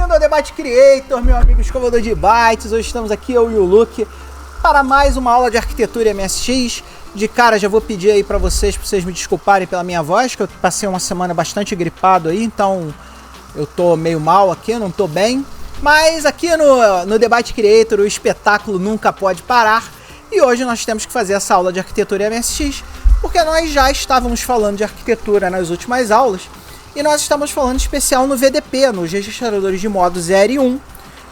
Bem-vindo ao Debate Creator, meu amigo escovador de bytes. Hoje estamos aqui, eu e o Luke, para mais uma aula de arquitetura MSX. De cara, já vou pedir aí para vocês me desculparem pela minha voz, que eu passei uma semana bastante gripado aí, então eu tô meio mal aqui, não tô bem. Mas aqui no Debate Creator o espetáculo nunca pode parar. E hoje nós temos que fazer essa aula de arquitetura MSX, porque nós já estávamos falando de arquitetura nas últimas aulas. E nós estamos falando especial no VDP, nos registradores de modo 0 e 1,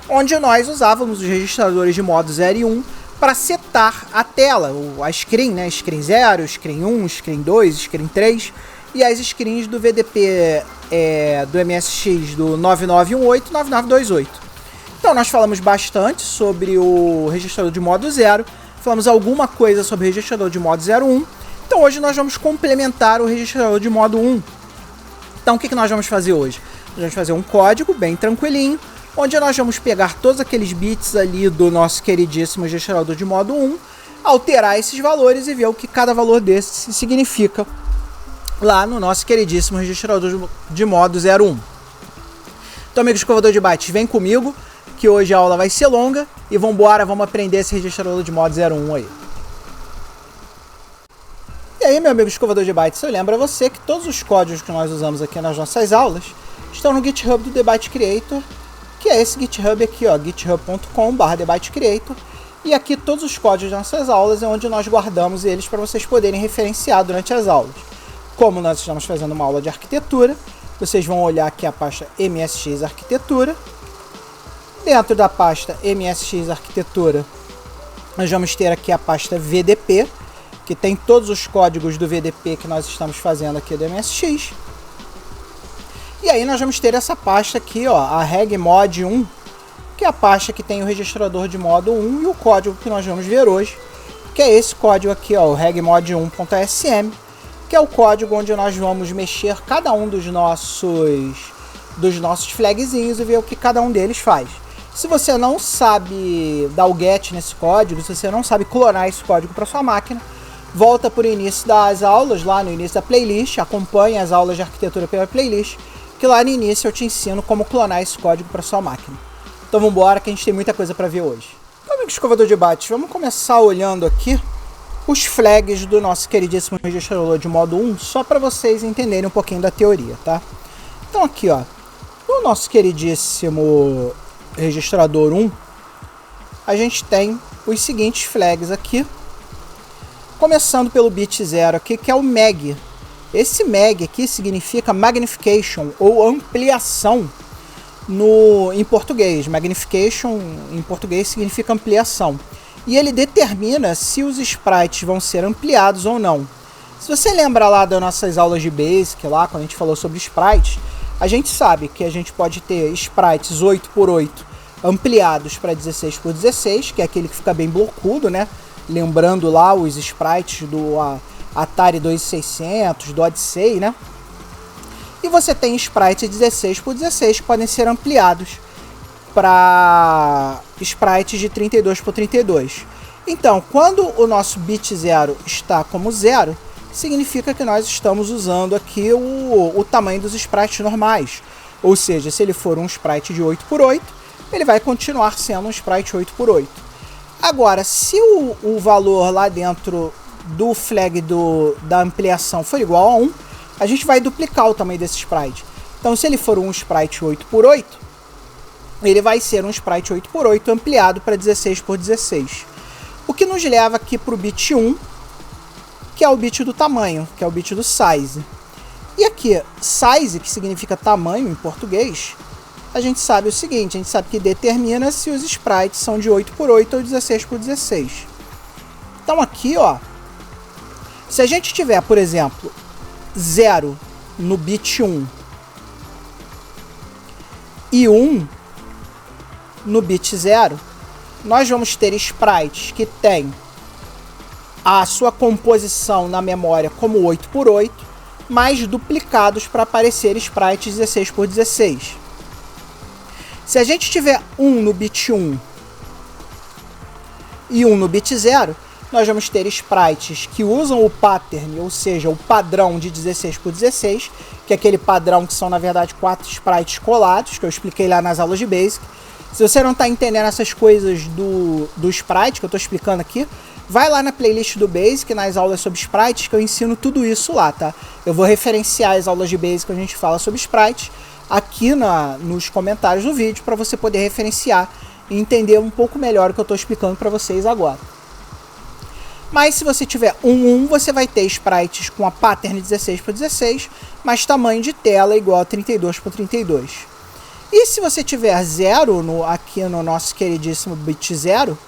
onde nós usávamos os registradores de modo 0 e 1 para setar a tela, a screen, né? Screen 0, screen 1, screen 2, screen 3 e as screens do VDP do MSX do 9918 e 9928. Então nós falamos bastante sobre o registrador de modo 0, falamos alguma coisa sobre o registrador de modo 01, então hoje nós vamos complementar o registrador de modo 1. Então o que nós vamos fazer hoje? Nós vamos fazer um código bem tranquilinho, onde nós vamos pegar todos aqueles bits ali do nosso queridíssimo registrador de modo 1, alterar esses valores e ver o que cada valor desse significa lá no nosso queridíssimo registrador de modo 01. Então, amigo escovador de bytes, vem comigo, que hoje a aula vai ser longa, e vambora, vamos aprender esse registrador de modo 01 aí. E aí, meu amigo escovador de bytes, eu lembro a você que todos os códigos que nós usamos aqui nas nossas aulas estão no GitHub do Debate Creator, que é esse GitHub aqui, ó, github.com/debatecreator, e aqui todos os códigos das nossas aulas é onde nós guardamos eles para vocês poderem referenciar durante as aulas. Como nós estamos fazendo uma aula de arquitetura, vocês vão olhar aqui a pasta MSX Arquitetura. Dentro da pasta MSX Arquitetura, nós vamos ter aqui a pasta VDP, que tem todos os códigos do VDP que nós estamos fazendo aqui do MSX. E aí nós vamos ter essa pasta aqui, ó, a regmod 1, que é a pasta que tem o registrador de modo 1 e o código que nós vamos ver hoje, que é esse código aqui, ó, o regmod1.sm, que é o código onde nós vamos mexer cada um dos nossos flagzinhos e ver o que cada um deles faz. Se você não sabe dar o get nesse código, se você não sabe clonar esse código para sua máquina, volta por início das aulas, lá no início da playlist, acompanhe as aulas de arquitetura pela playlist, que lá no início eu te ensino como clonar esse código para sua máquina. Então vamos embora que a gente tem muita coisa para ver hoje. Então, amigo escovador de bytes, vamos começar olhando aqui os flags do nosso queridíssimo registrador de modo 1, só para vocês entenderem um pouquinho da teoria, tá? Então aqui, ó, no nosso queridíssimo registrador 1, a gente tem os seguintes flags aqui, começando pelo bit 0 aqui, que é o mag. Esse mag aqui significa magnification ou ampliação em português. Magnification em português significa ampliação. E ele determina se os sprites vão ser ampliados ou não. Se você lembra lá das nossas aulas de Basic, lá quando a gente falou sobre sprites, a gente sabe que a gente pode ter sprites 8x8 ampliados para 16x16, que é aquele que fica bem blocudo, né? Lembrando lá os sprites do Atari 2600, do Odyssey, né? E você tem sprites 16x16 que podem ser ampliados para sprites de 32x32. Então, quando o nosso bit 0 está como 0, significa que nós estamos usando aqui o tamanho dos sprites normais. Ou seja, se ele for um sprite de 8x8, ele vai continuar sendo um sprite 8x8. Agora, se o valor lá dentro do flag da ampliação for igual a 1, a gente vai duplicar o tamanho desse sprite. Então, se ele for um sprite 8x8, ele vai ser um sprite 8x8 ampliado para 16x16. O que nos leva aqui para o bit 1, que é o bit do tamanho, que é o bit do size. E aqui, size, que significa tamanho em português, a gente sabe o seguinte, a gente sabe que determina se os sprites são de 8x8 ou 16x16. Então aqui, ó, se a gente tiver, por exemplo, 0 no bit 1 e 1 no bit 0, nós vamos ter sprites que têm a sua composição na memória como 8x8, mas duplicados para aparecer sprites 16x16. Se a gente tiver 1 no bit 1 e 1 no bit 0, nós vamos ter sprites que usam o pattern, ou seja, o padrão de 16x16, que é aquele padrão que são, na verdade, 4 sprites colados, que eu expliquei lá nas aulas de Basic. Se você não está entendendo essas coisas do sprite que eu estou explicando aqui, vai lá na playlist do Basic, nas aulas sobre sprites, que eu ensino tudo isso lá, tá? Eu vou referenciar as aulas de Basic que a gente fala sobre sprites aqui nos comentários do vídeo, para você poder referenciar e entender um pouco melhor o que eu estou explicando para vocês agora. Mas se você tiver 1, você vai ter sprites com a pattern 16x16, mas tamanho de tela igual a 32x32. E se você tiver 0 aqui no nosso queridíssimo bit 0,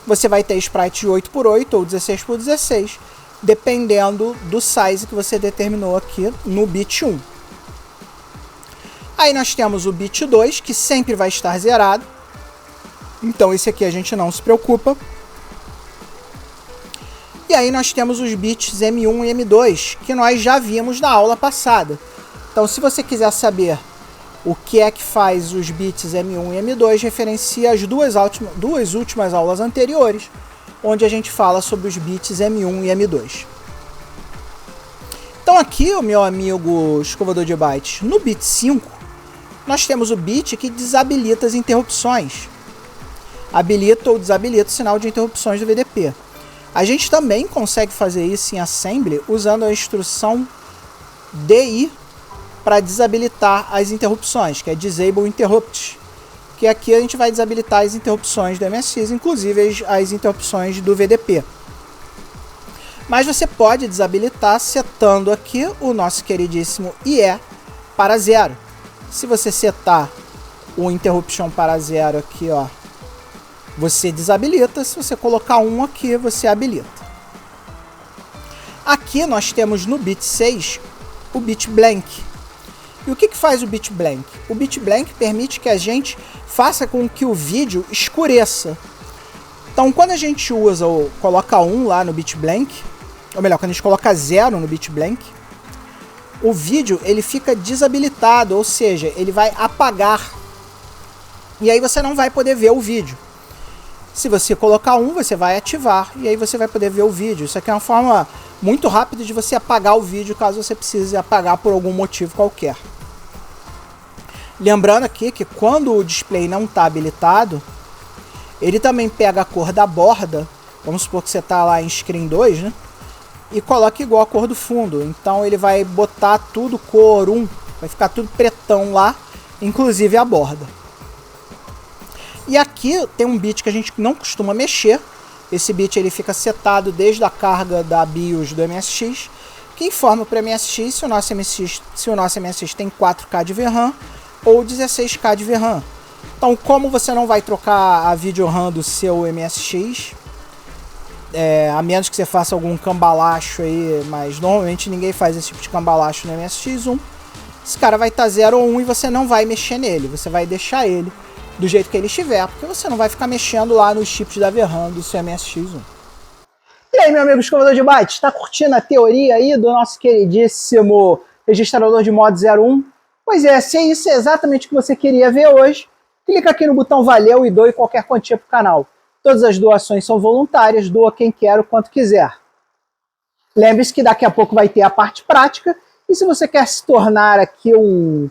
você vai ter sprite de 8x8 ou 16x16, dependendo do size que você determinou aqui no bit 1. Aí nós temos o bit 2, que sempre vai estar zerado. Então esse aqui a gente não se preocupa. E aí nós temos os bits M1 e M2, que nós já vimos na aula passada. Então se você quiser saber o que é que faz os bits M1 e M2, referencia as duas últimas aulas anteriores, onde a gente fala sobre os bits M1 e M2. Então aqui, o meu amigo escovador de bytes, no bit 5, nós temos o bit que desabilita as interrupções. Habilita ou desabilita o sinal de interrupções do VDP. A gente também consegue fazer isso em assembly usando a instrução DI para desabilitar as interrupções, que é Disable Interrupt, que aqui a gente vai desabilitar as interrupções do MSX, inclusive as interrupções do VDP. Mas você pode desabilitar setando aqui o nosso queridíssimo IE para 0. Se você setar o Interruption para 0 aqui, ó, você desabilita. Se você colocar 1 aqui, você habilita. Aqui nós temos no bit 6 o bit blank. E o que faz o bit blank? O bit blank permite que a gente faça com que o vídeo escureça. Então quando a gente usa ou coloca 1 lá no bit blank, ou melhor, quando a gente coloca 0 no bit blank, o vídeo ele fica desabilitado, ou seja, ele vai apagar. E aí você não vai poder ver o vídeo. Se você colocar 1, você vai ativar, e aí você vai poder ver o vídeo. Isso aqui é uma forma muito rápida de você apagar o vídeo, caso você precise apagar por algum motivo qualquer. Lembrando aqui que quando o display não está habilitado, ele também pega a cor da borda, vamos supor que você está lá em Screen 2, né? E coloca igual a cor do fundo. Então ele vai botar tudo cor 1, vai ficar tudo pretão lá, inclusive a borda. E aqui tem um bit que a gente não costuma mexer. Esse bit ele fica setado desde a carga da BIOS do MSX, que informa para o MSX se o nosso MSX tem 4K de VRAM ou 16K de VRAM. Então, como você não vai trocar a VideoRAM do seu MSX, a menos que você faça algum cambalacho aí, mas normalmente ninguém faz esse tipo de cambalacho no MSX1, esse cara vai estar 0 ou 1 e você não vai mexer nele, você vai deixar ele do jeito que ele estiver, porque você não vai ficar mexendo lá nos chips da VRAM do seu MSX1. E aí, meu amigo escovador de bytes, está curtindo a teoria aí do nosso queridíssimo registrador de mod 01? Pois é, se isso é exatamente o que você queria ver hoje, clica aqui no botão valeu e doe qualquer quantia para o canal. Todas as doações são voluntárias, doa quem quer o quanto quiser. Lembre-se que daqui a pouco vai ter a parte prática, e se você quer se tornar aqui um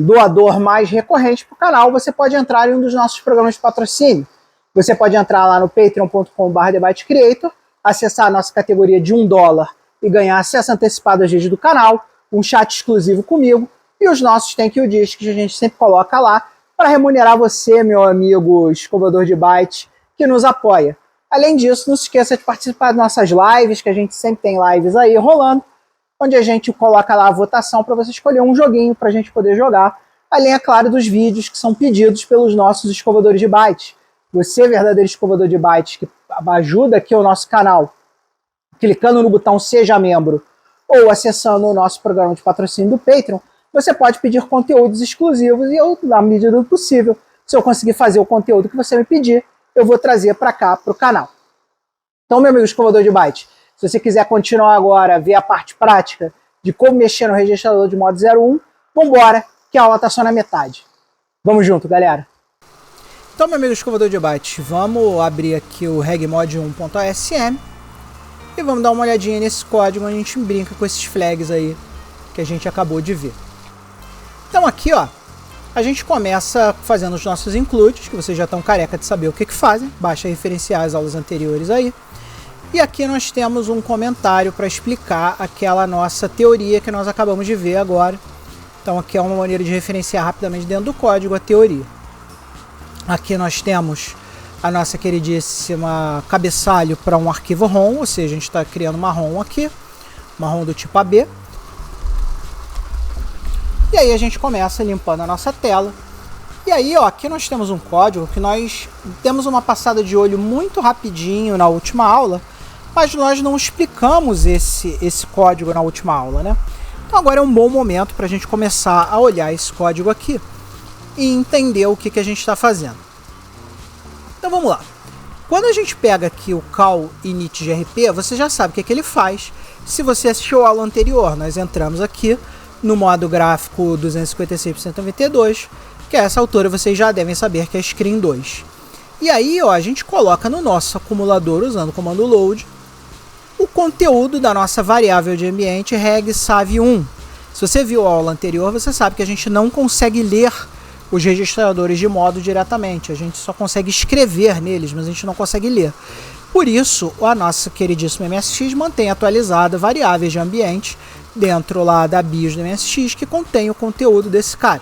doador mais recorrente para o canal, você pode entrar em um dos nossos programas de patrocínio. Você pode entrar lá no patreon.com/TheByteCreator, acessar a nossa categoria de $1 e ganhar acesso antecipado aos vídeos do canal, um chat exclusivo comigo e os nossos Thank You Discs que a gente sempre coloca lá para remunerar você, meu amigo escovador de bytes, que nos apoia. Além disso, não se esqueça de participar das nossas lives, que a gente sempre tem lives aí rolando, onde a gente coloca lá a votação para você escolher um joguinho para a gente poder jogar, além, é claro, dos vídeos que são pedidos pelos nossos escovadores de bytes. Você, verdadeiro escovador de bytes, que ajuda aqui o nosso canal, clicando no botão Seja Membro ou acessando o nosso programa de patrocínio do Patreon, você pode pedir conteúdos exclusivos e eu, na medida do possível, se eu conseguir fazer o conteúdo que você me pedir, eu vou trazer para cá, para o canal. Então, meu amigo escovador de bytes, se você quiser continuar agora a ver a parte prática de como mexer no registrador de mod 01, vambora, que a aula está só na metade. Vamos junto, galera! Então, meu amigo escovador de bytes, vamos abrir aqui o regmod1.asm e vamos dar uma olhadinha nesse código onde a gente brinca com esses flags aí, que a gente acabou de ver. Então aqui, ó, a gente começa fazendo os nossos includes, que vocês já estão careca de saber o que fazem, basta referenciar as aulas anteriores aí. E aqui nós temos um comentário para explicar aquela nossa teoria que nós acabamos de ver agora. Então aqui é uma maneira de referenciar rapidamente dentro do código a teoria. Aqui nós temos a nossa queridíssima cabeçalho para um arquivo ROM, ou seja, a gente está criando uma ROM aqui, uma ROM do tipo AB. E aí a gente começa limpando a nossa tela. E aí, ó, aqui nós temos um código que nós temos uma passada de olho muito rapidinho na última aula, mas nós não explicamos esse código na última aula, né? Então agora é um bom momento para a gente começar a olhar esse código aqui e entender o que a gente está fazendo. Então vamos lá. Quando a gente pega aqui o call init grp, você já sabe o que ele faz. Se você assistiu a aula anterior, nós entramos aqui no modo gráfico 256/192, que a essa altura vocês já devem saber que é screen 2. E aí, ó, a gente coloca no nosso acumulador, usando o comando load, o conteúdo da nossa variável de ambiente regsav1. Se você viu a aula anterior, você sabe que a gente não consegue ler os registradores de modo diretamente. A gente só consegue escrever neles, mas a gente não consegue ler. Por isso, a nossa queridíssima MSX mantém atualizada variáveis de ambiente dentro lá da BIOS do MSX que contém o conteúdo desse cara.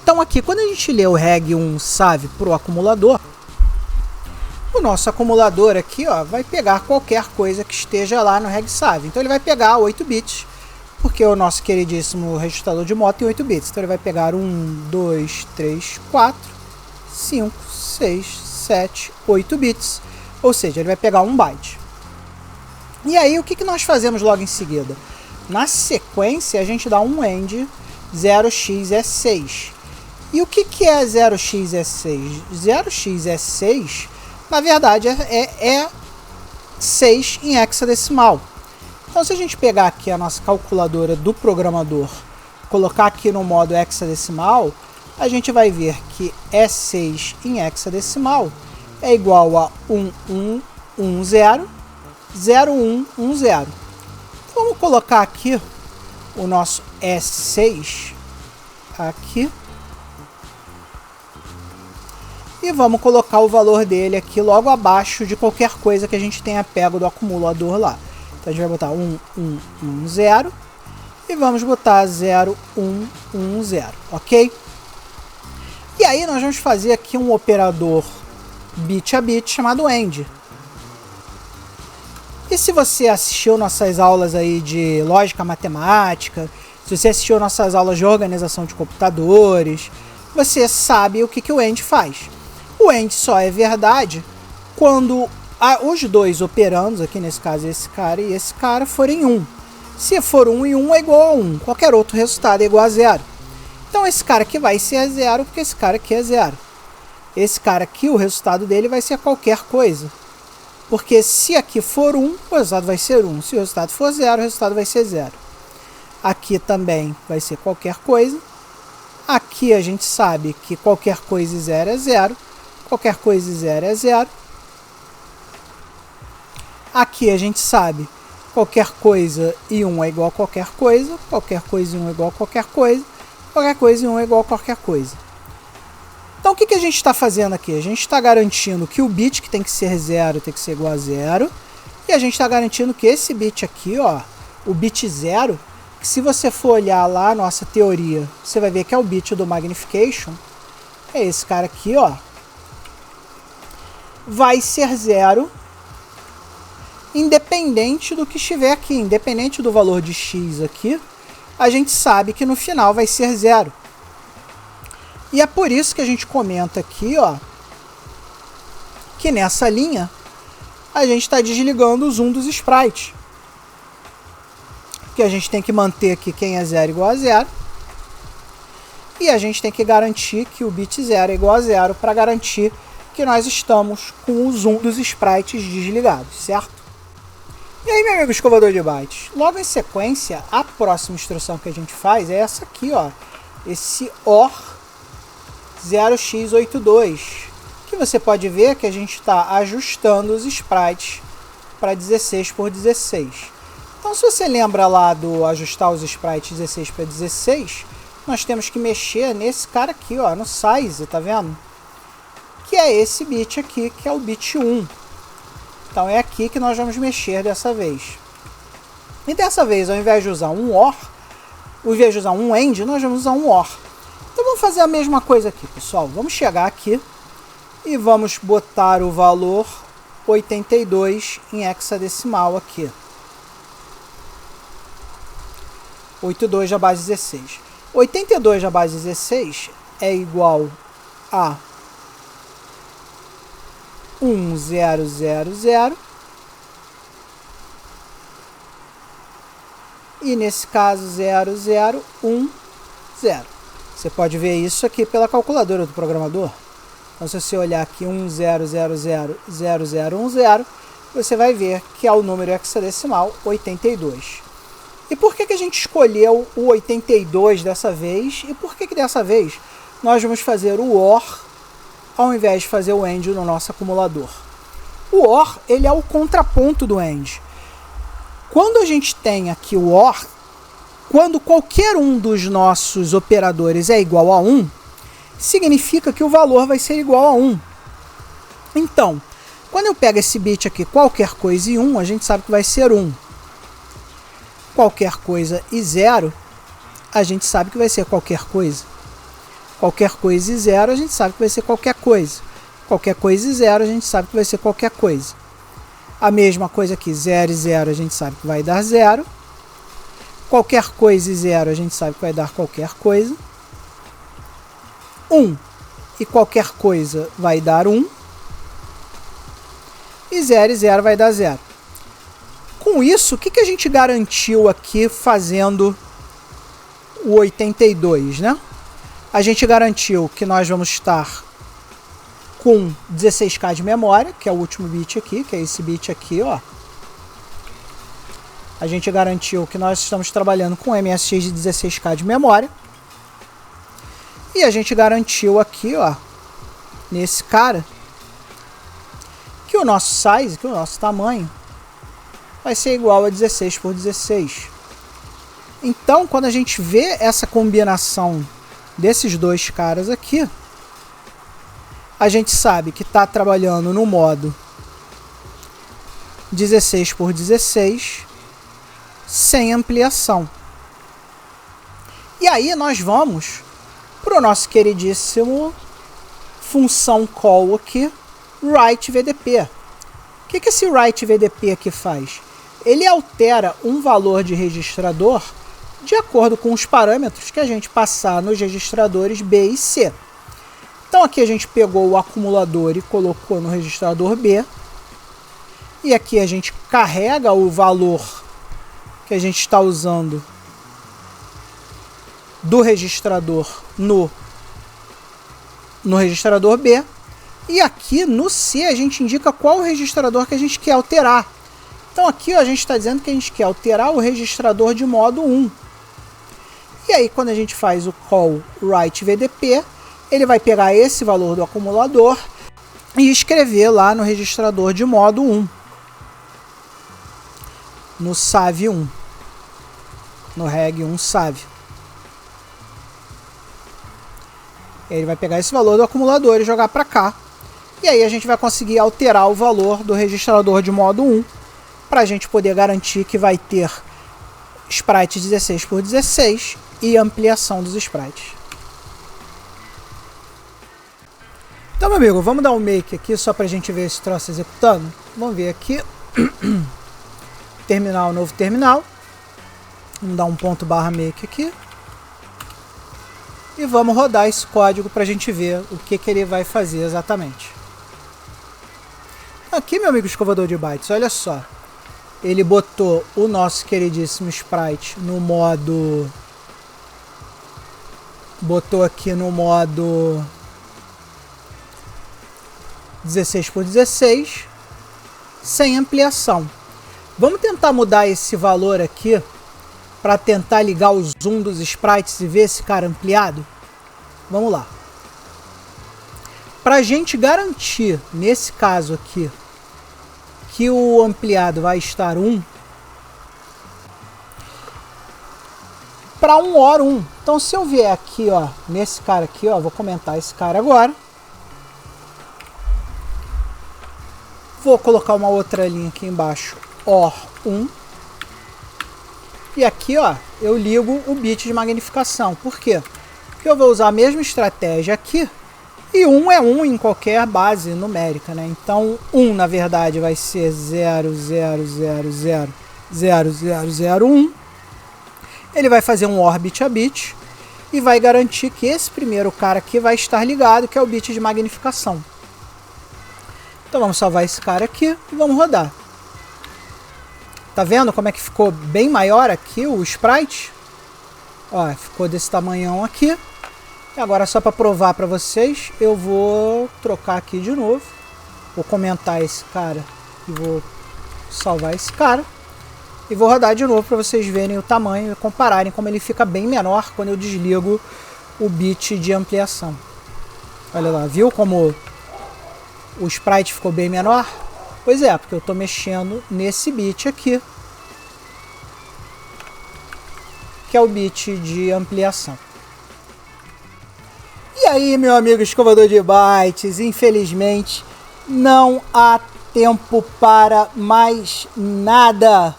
Então aqui, quando a gente lê o reg1sav para o acumulador, o nosso acumulador aqui, ó, vai pegar qualquer coisa que esteja lá no regsav. Então ele vai pegar 8 bits, porque o nosso queridíssimo registrador de modo tem 8 bits. Então ele vai pegar 1, 2, 3, 4, 5, 6, 7, 8 bits. Ou seja, ele vai pegar 1 byte. E aí, o que nós fazemos logo em seguida? Na sequência, a gente dá um end 0x é6. E o que é 0x é6? 0x é6, na verdade, é 6 em hexadecimal. Então, se a gente pegar aqui a nossa calculadora do programador, colocar aqui no modo hexadecimal, a gente vai ver que E6 em hexadecimal é igual a 1110, 0110. Vamos colocar aqui o nosso E6 aqui. E vamos colocar o valor dele aqui logo abaixo de qualquer coisa que a gente tenha pego do acumulador lá. Então a gente vai botar 1110 e vamos botar 0110, ok? E aí nós vamos fazer aqui um operador bit a bit chamado AND. E se você assistiu nossas aulas aí de lógica matemática, se você assistiu nossas aulas de organização de computadores, você sabe o que o AND faz. O AND só é verdade quando os dois operandos, aqui nesse caso esse cara e esse cara, forem 1. Se for 1 e 1 é igual a 1, qualquer outro resultado é igual a 0. Então esse cara aqui vai ser 0 porque esse cara aqui é 0. Esse cara aqui, o resultado dele vai ser qualquer coisa. Porque se aqui for 1, o resultado vai ser 1. Se o resultado for 0, o resultado vai ser 0. Aqui também vai ser qualquer coisa. Aqui a gente sabe que qualquer coisa e 0 é 0. Qualquer coisa e 0 é 0. Aqui a gente sabe qualquer coisa e 1 é igual a qualquer coisa. Qualquer coisa e 1 é igual a qualquer coisa. Qualquer coisa e 1 é igual a qualquer coisa. Então o que a gente está fazendo aqui? A gente está garantindo que o bit que tem que ser 0 tem que ser igual a 0. E a gente está garantindo que esse bit aqui, ó, o bit 0, que se você for olhar lá a nossa teoria, você vai ver que é o bit do magnification. É esse cara aqui, ó. Vai ser 0, independente do que estiver aqui, independente do valor de x aqui, a gente sabe que no final vai ser 0. E é por isso que a gente comenta aqui, ó, que nessa linha a gente está desligando o zoom dos sprites. Porque a gente tem que manter aqui quem é 0 igual a 0. E a gente tem que garantir que o bit 0 é igual a 0 para garantir que nós estamos com o zoom dos sprites desligados, certo? E aí, meu amigo escovador de bytes, logo em sequência, a próxima instrução que a gente faz é essa aqui, ó, esse OR 0x82, que você pode ver que a gente está ajustando os sprites para 16 por 16. Então, se você lembra lá do ajustar os sprites 16 para 16, nós temos que mexer nesse cara aqui, ó, no size, tá vendo? Que é esse bit aqui, que é o bit 1. Então é aqui que nós vamos mexer dessa vez. E dessa vez, ao invés de usar um OR, ao invés de usar um AND, nós vamos usar um OR. Então vamos fazer a mesma coisa aqui, pessoal. Vamos chegar aqui e vamos botar o valor 82 em hexadecimal aqui. 82 da base 16. 82 da base 16 é igual a 1000. E nesse caso 0010. Você pode ver isso aqui pela calculadora do programador. Então se você olhar aqui 10000010, você vai ver que é o número hexadecimal 82. E por que a gente escolheu o 82 dessa vez? E por que dessa vez nós vamos fazer o OR ao invés de fazer o AND no nosso acumulador? O OR, ele é o contraponto do AND. Quando a gente tem aqui o OR, quando qualquer um dos nossos operadores é igual a 1, significa que o valor vai ser igual a 1. Então, quando eu pego esse bit aqui, qualquer coisa e 1, a gente sabe que vai ser 1. Qualquer coisa e 0, a gente sabe que vai ser qualquer coisa. Qualquer coisa e 0, a gente sabe que vai ser qualquer coisa. Qualquer coisa e 0, a gente sabe que vai ser qualquer coisa. A mesma coisa aqui, 0 e 0, a gente sabe que vai dar 0. Qualquer coisa e 0, a gente sabe que vai dar qualquer coisa. 1 e qualquer coisa vai dar 1. E 0 e 0 vai dar 0. Com isso, o que a gente garantiu aqui fazendo o 82, né? A gente garantiu que nós vamos estar com 16K de memória, que é o último bit aqui, que é esse bit aqui, ó. A gente garantiu que nós estamos trabalhando com MSX de 16K de memória. E a gente garantiu aqui, ó, nesse cara, que o nosso size, que o nosso tamanho, vai ser igual a 16 por 16. Então, quando a gente vê essa combinação desses dois caras aqui, a gente sabe que está trabalhando no modo 16 por 16 sem ampliação. E aí nós vamos para o nosso queridíssimo função call aqui, write_vdp. O que esse write_vdp aqui faz? Ele altera um valor de registrador de acordo com os parâmetros que a gente passar nos registradores B e C. Então aqui a gente pegou o acumulador e colocou no registrador B. E aqui a gente carrega o valor que a gente está usando do registrador no registrador B. E aqui no C a gente indica qual o registrador que a gente quer alterar. Então aqui ó, a gente está dizendo que a gente quer alterar o registrador de modo 1. E aí quando a gente faz o call write_vdp, ele vai pegar esse valor do acumulador e escrever lá no registrador de modo 1. No SAV1. No reg1 SAV. Ele vai pegar esse valor do acumulador e jogar para cá. E aí a gente vai conseguir alterar o valor do registrador de modo 1 para a gente poder garantir que vai ter sprite 16 por 16 e ampliação dos sprites. Então, meu amigo, vamos dar um make aqui só para a gente ver esse troço executando. Vamos ver aqui. Terminal, novo terminal. Vamos dar um ponto barra make aqui. E vamos rodar esse código para a gente ver o que ele vai fazer exatamente. Aqui, meu amigo escovador de bytes, olha só. Ele botou o nosso queridíssimo sprite no modo... Botou aqui no modo 16 por 16, sem ampliação. Vamos tentar mudar esse valor aqui para tentar ligar o zoom dos sprites e ver esse cara ampliado. Vamos lá. Para a gente garantir, nesse caso aqui, que o ampliado vai estar 1, para um OR1. Então se eu vier aqui, ó, nesse cara aqui, ó, vou comentar esse cara agora. Vou colocar uma outra linha aqui embaixo, OR1. E aqui, ó, eu ligo o bit de magnificação. Por quê? Porque eu vou usar a mesma estratégia aqui. E 1 é 1 em qualquer base numérica, né? Então, 1, na verdade, vai ser 0,000,0001. Ele vai fazer um OR bit a bit e vai garantir que esse primeiro cara aqui vai estar ligado, que é o bit de magnificação. Então, vamos salvar esse cara aqui e vamos rodar. Tá vendo como é que ficou bem maior aqui o sprite? Ó, ficou desse tamanhão aqui. E agora, só para provar para vocês, eu vou trocar aqui de novo. Vou comentar esse cara e vou salvar esse cara. E vou rodar de novo para vocês verem o tamanho e compararem como ele fica bem menor quando eu desligo o bit de ampliação. Olha lá, viu como o sprite ficou bem menor? Pois é, porque eu estou mexendo nesse bit aqui, que é o bit de ampliação. E aí, meu amigo escovador de bytes, infelizmente não há tempo para mais nada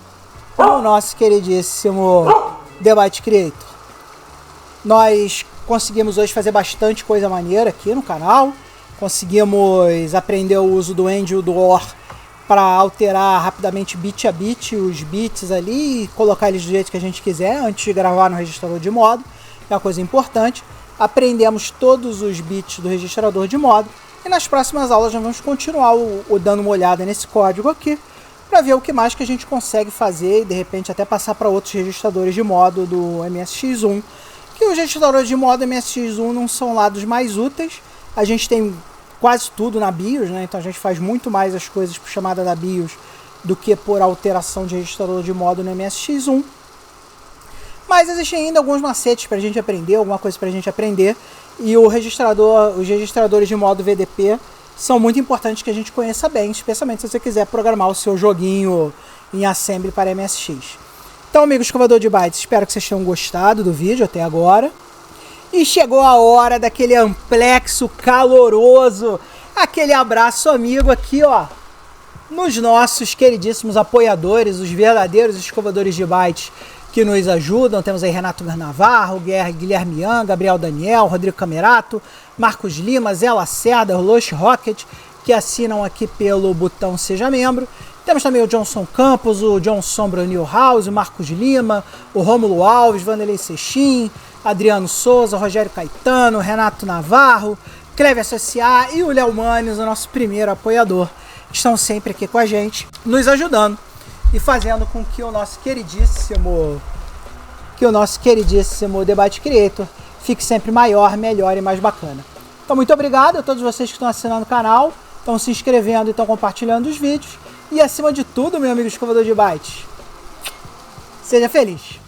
no nosso queridíssimo The Byte Creator. Nós conseguimos hoje fazer bastante coisa maneira aqui no canal. Conseguimos aprender o uso do AND e do OR para alterar rapidamente bit a bit os bits ali e colocar eles do jeito que a gente quiser antes de gravar no registrador de modo. É uma coisa importante. Aprendemos todos os bits do registrador de modo e nas próximas aulas nós vamos continuar dando uma olhada nesse código aqui para ver o que mais que a gente consegue fazer e de repente até passar para outros registradores de modo do MSX1, que os registradores de modo MSX1 não são lá dos mais úteis. A gente tem quase tudo na BIOS, né? Então a gente faz muito mais as coisas por chamada da BIOS do que por alteração de registrador de modo no MSX1. Mas existem ainda alguns macetes para a gente aprender, alguma coisa para a gente aprender. E os registradores de modo VDP são muito importantes que a gente conheça bem, especialmente se você quiser programar o seu joguinho em Assembly para MSX. Então, amigos escovador de bytes, espero que vocês tenham gostado do vídeo até agora. E chegou a hora daquele amplexo caloroso, aquele abraço amigo aqui, ó, nos nossos queridíssimos apoiadores, os verdadeiros escovadores de bytes que nos ajudam. Temos aí Renato Navarro, Guilherme Ian, Gabriel Daniel, Rodrigo Camerato, Marcos Lima, Zé Lacerda, Lush Rocket, que assinam aqui pelo botão Seja Membro. Temos também o Johnson Campos, o John Sombra Newhouse, o Marcos Lima, o Rômulo Alves, Vanderlei Seixin, Adriano Souza, Rogério Caetano, Renato Navarro, Cleve Associar e o Léo Manes, o nosso primeiro apoiador, que estão sempre aqui com a gente, nos ajudando e fazendo com que o nosso queridíssimo The Byte Creator fique sempre maior, melhor e mais bacana. Então, muito obrigado a todos vocês que estão assinando o canal, estão se inscrevendo e estão compartilhando os vídeos. E acima de tudo, meu amigo escovador de bytes, seja feliz!